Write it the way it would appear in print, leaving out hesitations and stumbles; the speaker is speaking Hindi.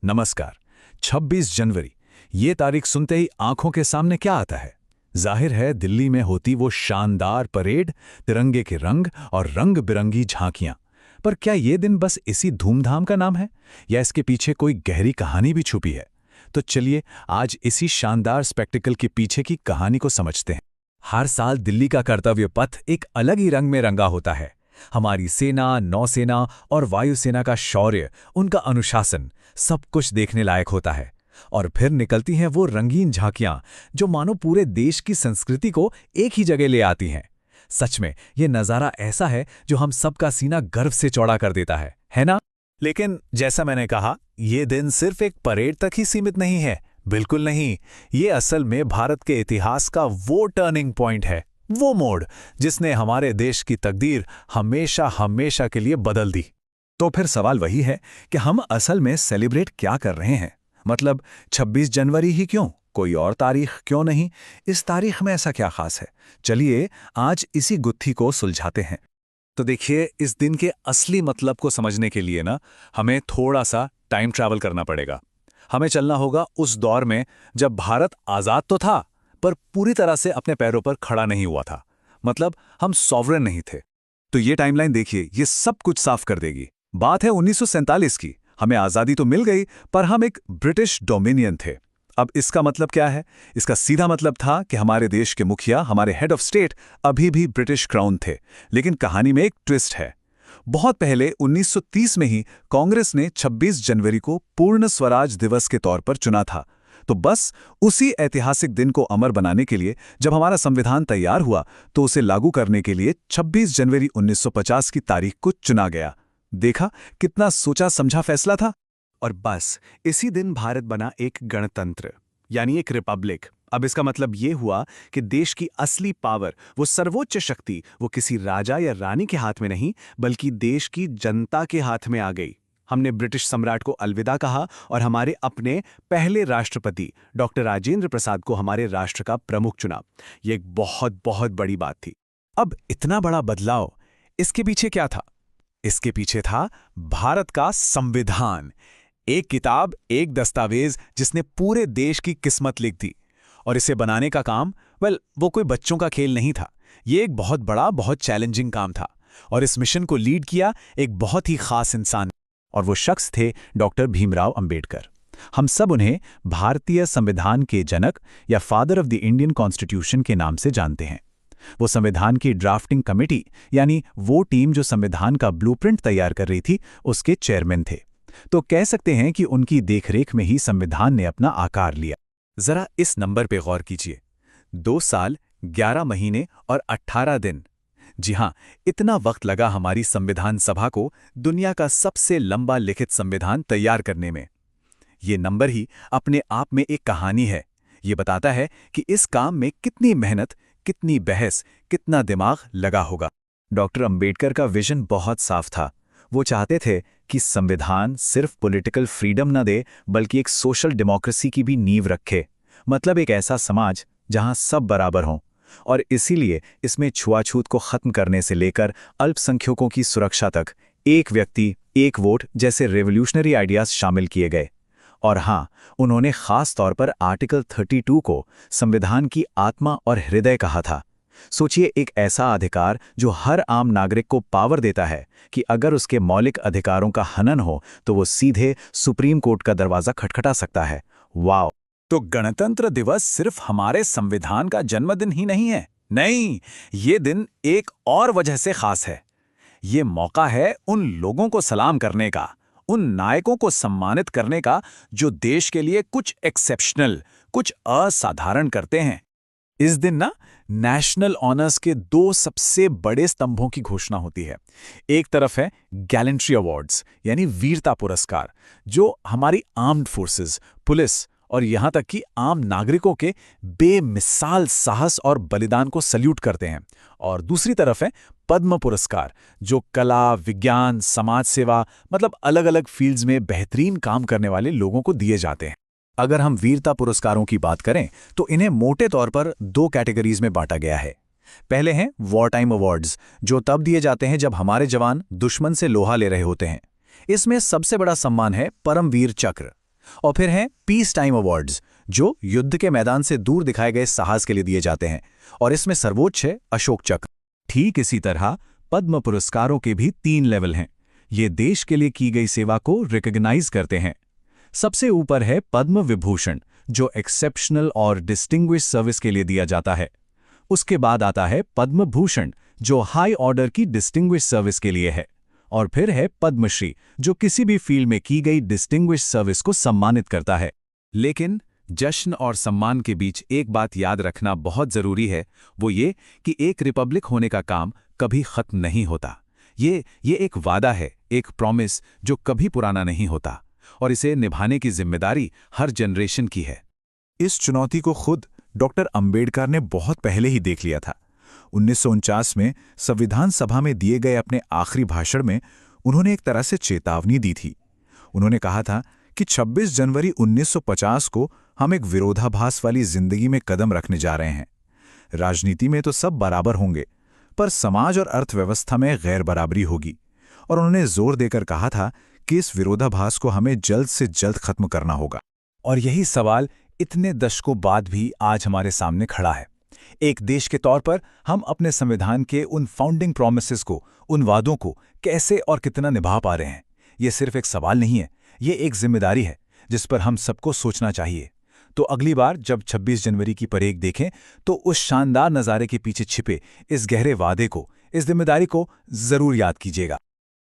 नमस्कार। 26 जनवरी, ये तारीख सुनते ही आंखों के सामने क्या आता है? जाहिर है दिल्ली में होती वो शानदार परेड, तिरंगे के रंग और रंग बिरंगी झांकियां। पर क्या ये दिन बस इसी धूमधाम का नाम है या इसके पीछे कोई गहरी कहानी भी छुपी है? तो चलिए आज इसी शानदार स्पेक्टिकल के पीछे की कहानी को समझते हैं। हर साल दिल्ली का कर्तव्य पथ एक अलग ही रंग में रंगा होता है। हमारी सेना, नौसेना और वायुसेना का शौर्य, उनका अनुशासन, सब कुछ देखने लायक होता है। और फिर निकलती हैं वो रंगीन झांकियां जो मानो पूरे देश की संस्कृति को एक ही जगह ले आती हैं। सच में ये नज़ारा ऐसा है जो हम सबका सीना गर्व से चौड़ा कर देता है ना? लेकिन जैसा मैंने कहा, ये दिन सिर्फ एक परेड तक ही सीमित नहीं है। बिल्कुल नहीं, ये असल में भारत के इतिहास का वो टर्निंग पॉइंट है, वो मोड़ जिसने हमारे देश की तकदीर हमेशा हमेशा के लिए बदल दी। तो फिर सवाल वही है कि हम असल में सेलिब्रेट क्या कर रहे हैं? मतलब 26 जनवरी ही क्यों? कोई और तारीख क्यों नहीं? इस तारीख में ऐसा क्या खास है? चलिए आज इसी गुत्थी को सुलझाते हैं। तो देखिए, इस दिन के असली मतलब को समझने के लिए ना हमें थोड़ा सा टाइम ट्रैवल करना पड़ेगा। हमें चलना होगा उस दौर में जब भारत आज़ाद तो था, पर पूरी तरह से अपने पैरों पर खड़ा नहीं हुआ था। मतलब हम सॉवरेन नहीं थे। तो ये टाइमलाइन देखिए, ये सब कुछ साफ कर देगी। बात है 1947 की। हमें आज़ादी तो मिल गई, पर हम एक ब्रिटिश डोमिनियन थे। अब इसका मतलब क्या है? इसका सीधा मतलब था कि हमारे देश के मुखिया, हमारे हेड ऑफ स्टेट, अभी भी ब्रिटिश क्राउन थे। लेकिन कहानी में एक ट्विस्ट है। बहुत पहले 1930 में ही कांग्रेस ने 26 जनवरी को पूर्ण स्वराज दिवस के तौर पर चुना था। तो बस उसी ऐतिहासिक दिन को अमर बनाने के लिए जब हमारा संविधान तैयार हुआ, तो उसे लागू करने के लिए 26 जनवरी 1950 की तारीख को चुना गया। देखा कितना सोचा समझा फैसला था। और बस इसी दिन भारत बना एक गणतंत्र, यानी एक रिपब्लिक। अब इसका मतलब ये हुआ कि देश की असली पावर, वो सर्वोच्च शक्ति, वो किसी राजा या रानी के हाथ में नहीं, बल्कि देश की जनता के हाथ में आ गई। हमने ब्रिटिश सम्राट को अलविदा कहा और हमारे अपने पहले राष्ट्रपति डॉक्टर राजेंद्र प्रसाद को हमारे राष्ट्र का प्रमुख चुना। ये एक बहुत बहुत बड़ी बात थी। अब इतना बड़ा बदलाव, इसके पीछे क्या था? इसके पीछे था भारत का संविधान। एक किताब, एक दस्तावेज जिसने पूरे देश की किस्मत लिख दी। और इसे बनाने का काम, वो कोई बच्चों का खेल नहीं था। ये एक बहुत बड़ा, बहुत चैलेंजिंग काम था। और इस मिशन को लीड किया एक बहुत ही खास इंसान, और वो शख्स थे डॉक्टर भीमराव अंबेडकर। हम सब उन्हें भारतीय संविधान के जनक या father of the Indian constitution के नाम से जानते हैं। वो संविधान की ड्राफ्टिंग कमेटी, यानी वो टीम जो संविधान का ब्लूप्रिंट तैयार कर रही थी, उसके चेयरमैन थे। तो कह सकते हैं कि उनकी देखरेख में ही संविधान ने अपना आकार लिया। जरा इस नंबर पे गौर कीजिए, 2 साल, 11 महीने और 18 दिन। जी हां, इतना वक्त लगा हमारी संविधान सभा को दुनिया का सबसे लंबा लिखित संविधान तैयार करने में। ये नंबर ही अपने आप में एक कहानी है। ये बताता है कि इस काम में कितनी मेहनत, कितनी बहस, कितना दिमाग लगा होगा। डॉक्टर अंबेडकर का विजन बहुत साफ था। वो चाहते थे कि संविधान सिर्फ पॉलिटिकल फ्रीडम न दे, बल्कि एक सोशल डेमोक्रेसी की भी नींव रखे। मतलब एक ऐसा समाज जहां सब बराबर हों। और इसीलिए इसमें छुआछूत को खत्म करने से लेकर अल्पसंख्यकों की सुरक्षा तक एक व्यक्ति, एक वोट जैसे रेवोल्यूशनरी आइडियाज शामिल किए गए। और हाँ, उन्होंने खास तौर पर आर्टिकल 32 को संविधान की आत्मा और हृदय कहा था। सोचिए, एक ऐसा अधिकार जो हर आम नागरिक को पावर देता है कि अगर उसके मौलिक अधिकारों का हनन हो तो वो सीधे सुप्रीम कोर्ट का दरवाजा खटखटा सकता है। वाह! तो गणतंत्र दिवस सिर्फ हमारे संविधान का जन्मदिन ही नहीं है। नहीं, ये दिन एक और वजह से खास है। ये मौका है उन लोगों को सलाम करने का, उन नायकों को सम्मानित करने का जो देश के लिए कुछ एक्सेप्शनल, कुछ असाधारण करते हैं। इस दिन ना नेशनल ऑनर्स के 2 सबसे बड़े स्तंभों की घोषणा होती है। एक तरफ है गैलेंट्री अवार्ड्स, यानी वीरता पुरस्कार, जो हमारी आर्म्ड फोर्सेस, पुलिस और यहां तक कि आम नागरिकों के बेमिसाल साहस और बलिदान को सल्यूट करते हैं। और दूसरी तरफ है पद्म पुरस्कार, जो कला, विज्ञान, समाज सेवा, मतलब अलग-अलग फील्ड्स में बेहतरीन काम करने वाले लोगों को दिए जाते हैं। अगर हम वीरता पुरस्कारों की बात करें तो इन्हें मोटे तौर पर 2 कैटेगरीज में बांटा गया है। पहले हैं वॉर टाइम अवार्ड्स, जो तब दिए जाते हैं जब हमारे जवान दुश्मन से लोहा ले रहे होते हैं। इसमें सबसे बड़ा सम्मान है परमवीर चक्र। और फिर हैं पीस टाइम अवार्ड्स, जो युद्ध के मैदान से दूर दिखाए गए साहस के लिए दिए जाते हैं, और इसमें सर्वोच्च है अशोक चक्र। ठीक इसी तरह पद्म पुरस्कारों के भी 3 लेवल हैं। ये देश के लिए की गई सेवा को रिकॉग्नाइज करते हैं। सबसे ऊपर है पद्म विभूषण, जो एक्सेप्शनल और डिस्टिंग्विश सर्विस के लिए दिया जाता है। उसके बाद आता है पद्म भूषण, जो हाई ऑर्डर की डिस्टिंग्विश सर्विस के लिए है। और फिर है पद्मश्री, जो किसी भी फील्ड में की गई डिस्टिंग्विश सर्विस को सम्मानित करता है। लेकिन जश्न और सम्मान के बीच एक बात याद रखना बहुत जरूरी है, वो ये कि एक रिपब्लिक होने का काम कभी खत्म नहीं होता। ये एक वादा है, एक प्रॉमिस जो कभी पुराना नहीं होता, और इसे निभाने की जिम्मेदारी हर जनरेशन की है। इस चुनौती को खुद डॉक्टर अंबेडकर ने बहुत पहले ही देख लिया था। 1949 में संविधान सभा में दिए गए अपने आखिरी भाषण में उन्होंने एक तरह से चेतावनी दी थी। उन्होंने कहा था कि 26 जनवरी 1950 को हम एक विरोधाभास वाली जिंदगी में कदम रखने जा रहे हैं। राजनीति में तो सब बराबर होंगे, पर समाज और अर्थव्यवस्था में गैर बराबरी होगी। और उन्होंने जोर देकर कहा था कि इस विरोधाभास को हमें जल्द से जल्द खत्म करना होगा। और यही सवाल इतने दशकों बाद भी आज हमारे सामने खड़ा है। एक देश के तौर पर हम अपने संविधान के उन फाउंडिंग प्रोमिसेस को, उन वादों को कैसे और कितना निभा पा रहे हैं? ये सिर्फ एक सवाल नहीं है, ये एक जिम्मेदारी है जिस पर हम सबको सोचना चाहिए। तो अगली बार जब 26 जनवरी की परेड देखें, तो उस शानदार नज़ारे के पीछे छिपे इस गहरे वादे को, इस जिम्मेदारी को जरूर याद कीजिएगा।